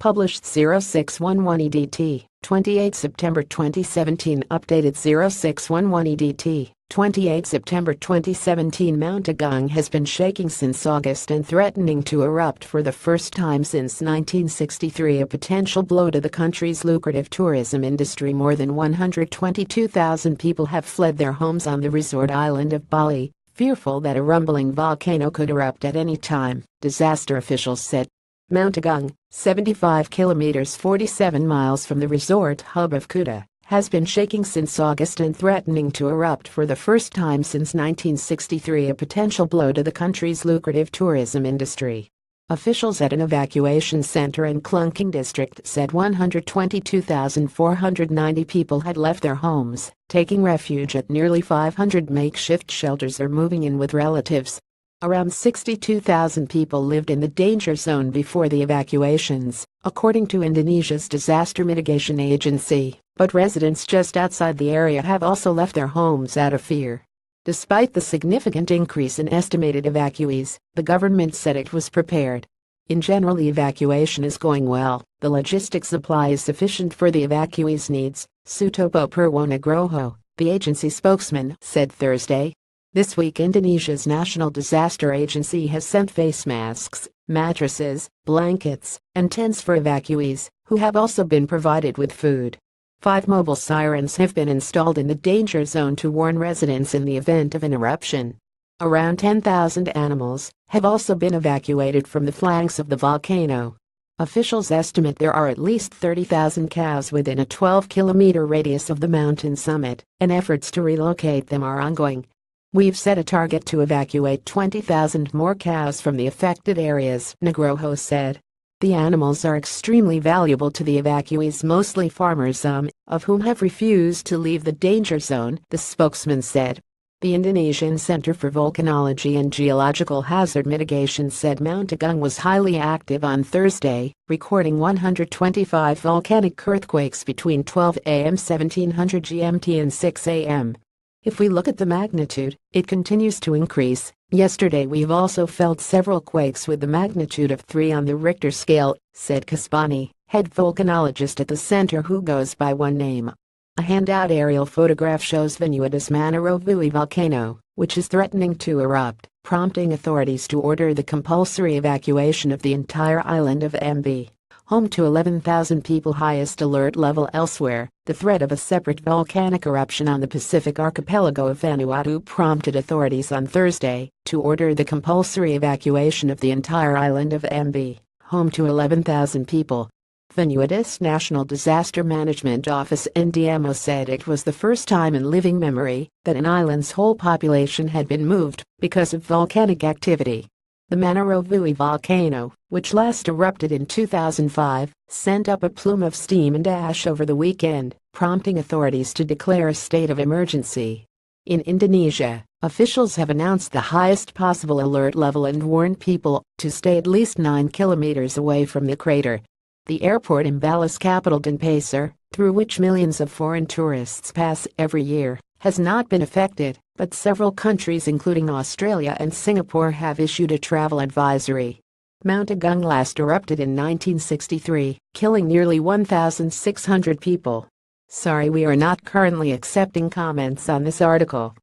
Published 0611 EDT, 28 September 2017. Updated 0611 EDT, 28 September 2017. Mount Agung has been shaking since August and threatening to erupt for the first time since 1963, a potential blow to the country's lucrative tourism industry. More than 122,000 people have fled their homes on the resort island of Bali, fearful that a rumbling volcano could erupt at any time, disaster officials said. Mount Agung, 75 kilometers 47 miles from the resort hub of Kuta, has been shaking since August and threatening to erupt for the first time since 1963, a potential blow to the country's lucrative tourism industry. Officials at an evacuation center in Klungking district said 122,490 people had left their homes, taking refuge at nearly 500 makeshift shelters or moving in with relatives. Around 62,000 people lived in the danger zone before the evacuations, according to Indonesia's disaster mitigation agency, but residents just outside the area have also left their homes out of fear. Despite the significant increase in estimated evacuees, the government said it was prepared. In general, the evacuation is going well. The logistics supply is sufficient for the evacuees' needs, Sutopo Purwonugroho, the agency spokesman, said Thursday. This week, Indonesia's National Disaster Agency has sent face masks, mattresses, blankets, and tents for evacuees, who have also been provided with food. 5 mobile sirens have been installed in the danger zone to warn residents in the event of an eruption. Around 10,000 animals have also been evacuated from the flanks of the volcano. Officials estimate there are at least 30,000 cows within a 12-kilometer radius of the mountain summit, and efforts to relocate them are ongoing. We've set a target to evacuate 20,000 more cows from the affected areas, Nugroho said. The animals are extremely valuable to the evacuees, mostly farmers, of whom have refused to leave the danger zone, the spokesman said. The Indonesian Center for Volcanology and Geological Hazard Mitigation said Mount Agung was highly active on Thursday, recording 125 volcanic earthquakes between 12 a.m. 1700 GMT and 6 a.m. If we look at the magnitude, it continues to increase. Yesterday we've also felt several quakes with the magnitude of 3 on the Richter scale, said Kaspani, head volcanologist at the center who goes by one name. A handout aerial photograph shows Vanuatu's Manarovu volcano, which is threatening to erupt, prompting authorities to order the compulsory evacuation of the entire island of Mb. Home to 11,000 people, highest alert level elsewhere. The threat of a separate volcanic eruption on the Pacific archipelago of Vanuatu prompted authorities on Thursday to order the compulsory evacuation of the entire island of Mb, home to 11,000 people. Vanuatu's National Disaster Management Office (NDMO) said it was the first time in living memory that an island's whole population had been moved because of volcanic activity. The Manarovu volcano, which last erupted in 2005, sent up a plume of steam and ash over the weekend, prompting authorities to declare a state of emergency. In Indonesia, officials have announced the highest possible alert level and warned people to stay at least 9 kilometers away from the crater. The airport in Bali's capital Denpasar, through which millions of foreign tourists pass every year, has not been affected, but several countries including Australia and Singapore have issued a travel advisory. Mount Agung last erupted in 1963, killing nearly 1,600 people. Sorry, we are not currently accepting comments on this article.